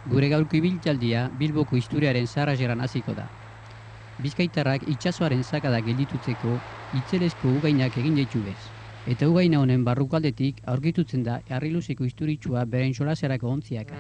Gure gaurko ibiltaldia Bilboko historiaren sarrajeran hasiko da. Bizkaitarrak itsasoaren sakada gelditutzeko itzelezko ugainak egin ditu bez. Eta ugaina honen barrukaldetik aurkitutzen da harriluzeko historitsua beren solaserako ontziakaz.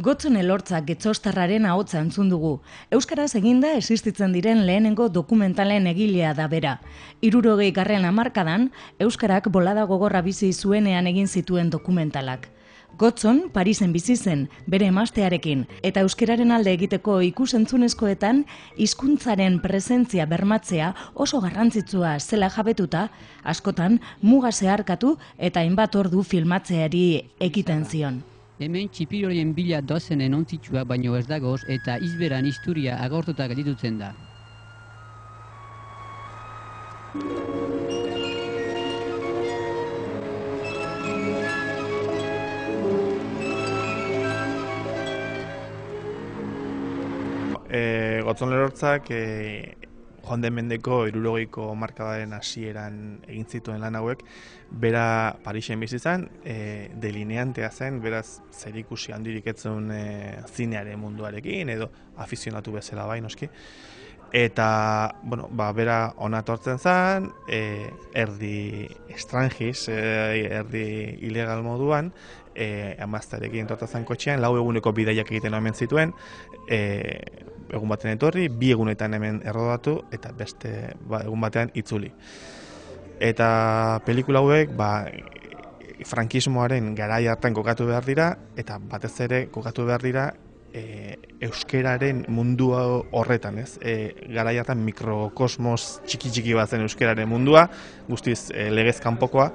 Gotzon Elortzak Getzostarraren ahotsa entzun dugu. Euskaraz eginda existitzen diren lehenengo dokumentalen egilea da bera. 60garren hamarkadan euskarak bolada gogorra bizi zuenean egin zituen dokumentalak. Gotzon Parisen bizi zen, bere emaztearekin, eta euskararen alde egiteko ikus-entzunezkoetan hizkuntzaren presentzia bermatzea oso garrantzitsua zela jabetuta, askotan muga zeharkatu eta hainbat ordu filmatzeari ekiten zion. Hemen txipirorien bila doazenen ontzitsua baino ez dagoz eta izberan historia agortuta gelditutzen da. Gotzon Elortzak joan den mendeko 60ko hamarkadaren hasieran egin zituen lan hauek, bera Parisen bizi zen, delineantea zen, beraz zerikusi handirik ez zuen zinearen munduarekin edo afizionatu bezala bai noski. Eta, bera hona etortzen zen, erdi estrangis, erdi ilegal moduan, emaztearekin etortzen zen kotxean, 4 eguneko bidaiak egiten omen zituen, egun batean etorri, 2 egunetan hemen errodatu, eta beste egun batean itzuli. Eta pelikula hauek, frankismoaren garai hartan kokatu behar dira, eta batez ere kokatu behar dira, euskeraren mundu horretan, ez? Garai hartan mikrokosmos txiki bat zen euskeraren mundua, guztiz legez kanpokoa,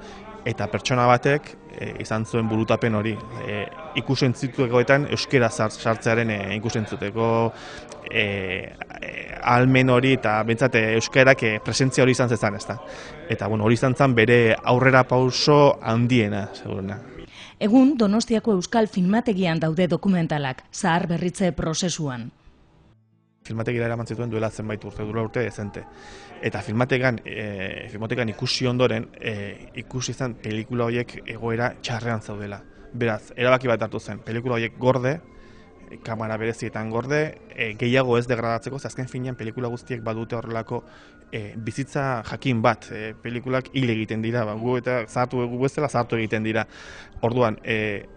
eta pertsona batek izan zuen burutapen hori. Ikusentzutekoetan euskera sartzearen ikusentzuteko ahalmen hori eta bentsat euskarak presentzia hori izan zezan, ezta. Eta hori izan zen bere aurrera pauso handiena, seguruna. Egun Donostiako Euskal Filmategian daude dokumentalak, zahar berritze prozesuan. Filmategira eraman zituen duela zenbait urte dezente. Eta filmatekan ikusi ondoren, ikusi zen pelikula horiek egoera txarrean zaudela. Beraz, erabaki bat hartu zen, pelikula horiek gorde, kamera berezietan gorde, gehiago ez degradatzeko, azken finean pelikula guztiek badute horrelako bizitza jakin bat, pelikulak hil egiten dira, gu eta gu bezala zahartu egiten dira. Orduan,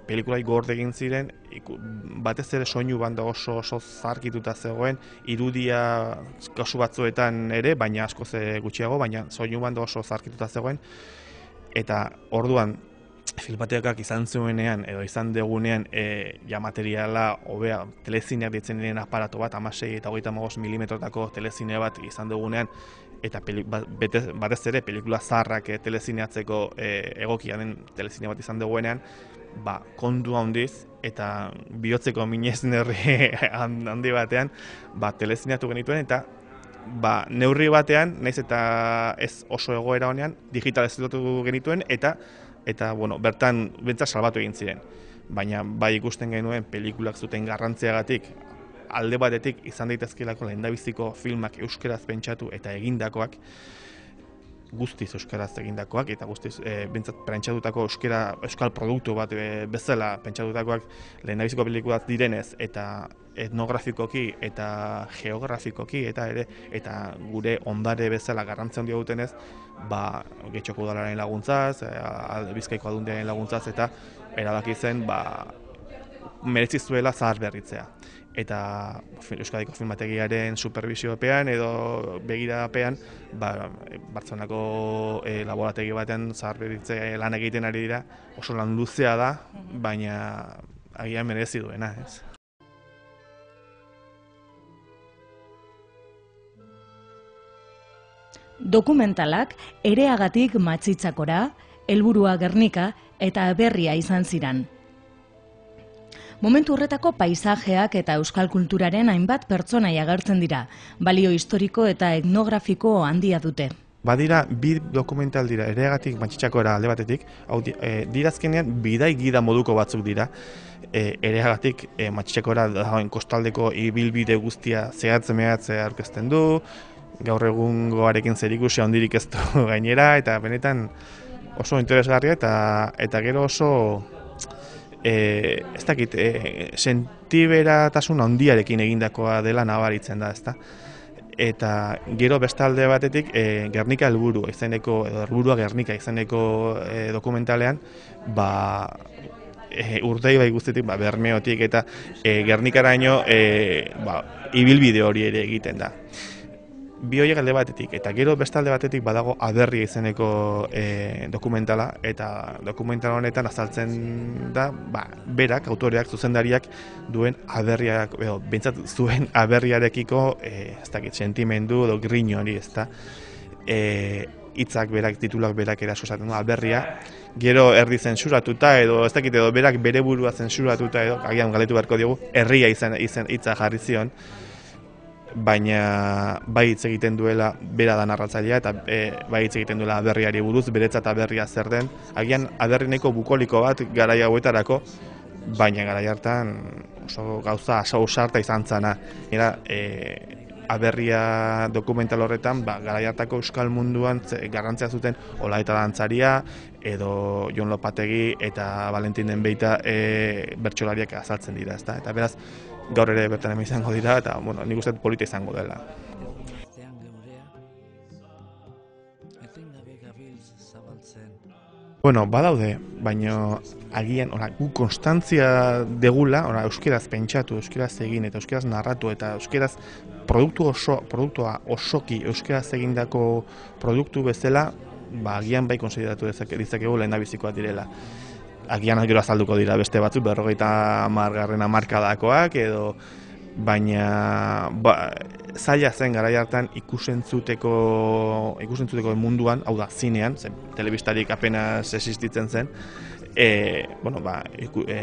pelikulai gorde egin ziren, batez ere soinu banda oso zarkituta zegoen, irudia kasu batzuetan ere, baina askoz gutxiago, baina soinu banda oso zarkituta zegoen, eta orduan, filmatekak izan zuenean edo izan degunean materiala hobea telezineak ditzen diren aparato bat 16 eta 35 milimetrotako telezine bat izan dugunean eta batez ere pelikula zaharrak telezineatzeko egokia den telezine bat izan dugunean kontu handiz eta bihotzeko minez neurri handi batean telezineatu genituen eta neurri batean, naiz eta ez oso egoera honean, digitalizatu genituen eta bertan bentsat salbatu egin ziren. Baina bai ikusten genuen pelikulak zuten garrantziagatik alde batetik izan daitezkeelako lehendabiziko filmak euskaraz pentsatu eta egindakoak, guztiz euskaraz egindakoak eta guztiz bentsat pentsatutako euskal produktu bat bezala pentsatutakoak lehendabiziko pelikulak direnez eta etnografikoki eta geografikoki eta gure ondare bezala garrantzia handia dutenez, Getxoko udalaren laguntzaz, Bizkaiko Aldundiaren laguntzaz eta erabaki zen merezi zuela zahar berritzea. Eta Euskadiko Filmategiaren superbisiopean edo begirapean Bartzelonako laborategi batean zahar berritzea lan egiten ari dira, oso lan luzea da, baina agian merezi duena, ez? Dokumentalak Ereagatik Matxitzakora, helburua Gernika eta Berria izan ziren. Momentu horretako paisajeak eta euskal kulturaren hainbat pertsonaia agertzen dira, balio historiko eta etnografiko handia dute. Badira, 2 dokumental dira, Ereagatik Matxitzakora alde batetik, dirazkenean bidai gida moduko batzuk dira, Ereagatik Matxitzakora dagoen kostaldeko ibilbide guztia zehatz-mehatz aurkezten du, gaur egungoarekin zerikusia handirik ez du gainera, eta benetan oso interesgarria eta gero oso ez dakit, sentiberatasun handiarekin egindakoa dela nabaritzen da, ezta? Eta gero bestalde batetik Gernika helburu izeneko, edo helburua Gernika izeneko dokumentalean, Urdaibai guztetik, Bermeotik eta Gernikaraino ibilbide hori ere egiten da. Bi horiek alde batetik, eta gero bestalde batetik badago Aberria izeneko dokumentala, eta dokumental honetan azaltzen da, berak, autoreak, zuzendariak duen Aberriak, behintzat zuen Aberriarekiko, ez dakit, sentimendu edo grino hori, ez da, hitzak berak, tituluak berak eraso esaten du, Aberria, gero erdi zensuratuta edo, ez dakit, edo berak bere burua zensuratuta edo, agian galetu beharko diogu, herria hitza jarri zion, baina bai hitz egiten duela bera da narratzailea eta bai hitz egiten duela Aberriari buruz, beretzat Aberria zer den, agian Aberrineko bukoliko bat garai hauetarako, baina garai hartan oso gauza ausarta izan zana. Aberria dokumental horretan, garai hartako euskal munduan garrantzia zuten Olaeta Dantzaria, edo Jon Lopategi eta Valentin den Beita bertsolariak azaltzen dira, ezta? Eta beraz, gaur ere bertan hemen izango dira, eta nik uste polita izango dela. Badaude, baina agian gu konstantzia degula, euskeraz pentsatu, euskeraz egin eta euskeraz narratu eta euskeraz produktua osoki euskeraz egindako produktu bezala, agian bai konsideratu dezakegu lehendabizikoak direla. Agian gero azalduko dira beste batzuk, 50. hamarkadakoak edo, baina zaila zen garai hartan ikusentzuteko munduan, hau da, zinean, telebistarik apenas existitzen zen,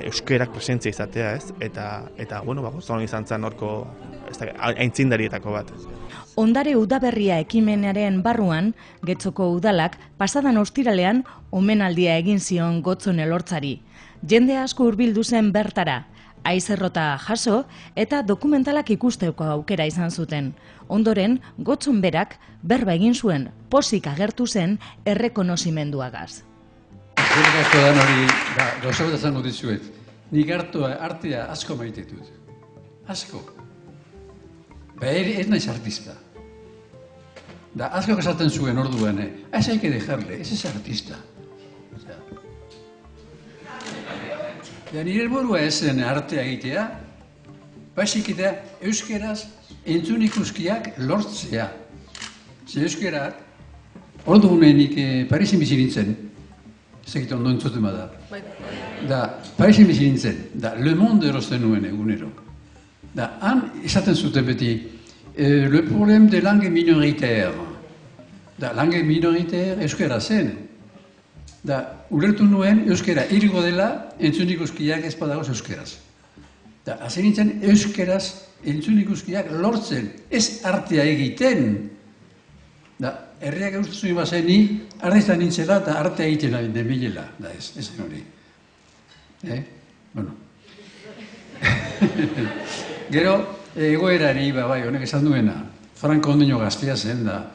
euskerak presentzia izatea, ez? Eta gozon izan zen horko aintzindarietako bat. Ondare Udaberria ekimenaren barruan, Getxoko udalak pasadan ostiralean omenaldia egin zion Gotzon Elortzari. Jende asko hurbildu zen bertara, aizerrota jaso eta dokumentalak ikusteko aukera izan zuten. Ondoren, Gotzon berak berba egin zuen, pozik agertu zen errekonozimenduagaz. Zerrik asko dan hori, gauza bat azango dizuet, nik artea asko maitetut. Asko. Ez naiz artista. Da, asko esaten zuen orduan, ez hay que dejarle, ez artista. Nire helburua ezen artea egitea, baizik eta euskeraz entzun ikuskiak lortzea. Ze euskerak, orduanenik Parisen bizi nintzen, ez egite ondo entzuten bada. Da, Parisen bizi nintzen, da, Le Monde erosten nuen egunero. Da, han esaten zuten beti, le problème de langue minoritaire. Da, langue minoritaire euskera zen. Da, ulertu nuen euskera irgo dela entzun ikuskiak ez badagoz euskeraz. Da, hasi nintzen euskeraz entzun ikuskiak lortzen, ez artea egiten. Da, herriak eustatzen bazen ni, arreztan nintzela eta artea egiten nahi den bilela. Da, ez hori. Bueno. Gero, egoerari, honek esan duena, Franco ondino gaztea zen da,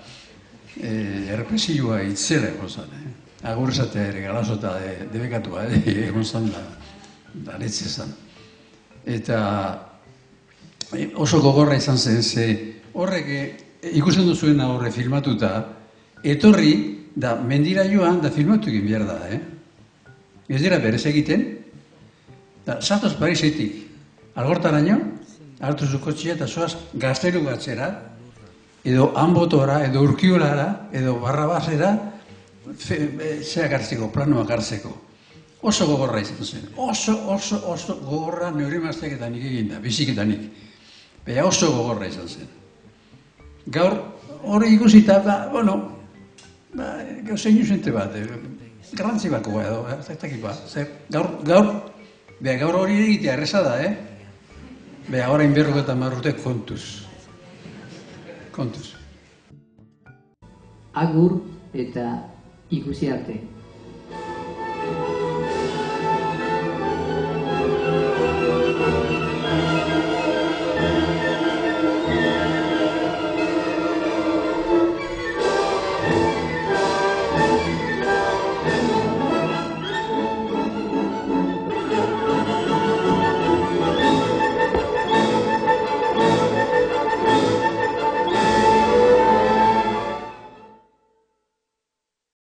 errepresioa itzela egon zen. Agur esatea ere, galasota debekatua, egon zen da netze zen. Eta oso gogorra izan zen, ze horrek ikusten duzuena horre filmatuta, etorri, da mendira joan, da filmatu egin behar da, Ez dira berez egiten, da zatoz Parisetik, algortaraino, hartu zukotxia eta zoaz gaztelu batzera, edo Anbotora, edo Urkiolara, edo Barrabasera, zeak hartzeko, planoak hartzeko. Oso gogorra izan zen. Oso gogorra neurimazteketan eginda, biziketanik. Baina oso gogorra izan zen. Gaur, hori ikusita, zein usente bat, garrantzi bako edo, ez dakit ba. Gaur hori egitea erreza da, Beha, orain 50 urte kontuz. Agur eta ikusi arte.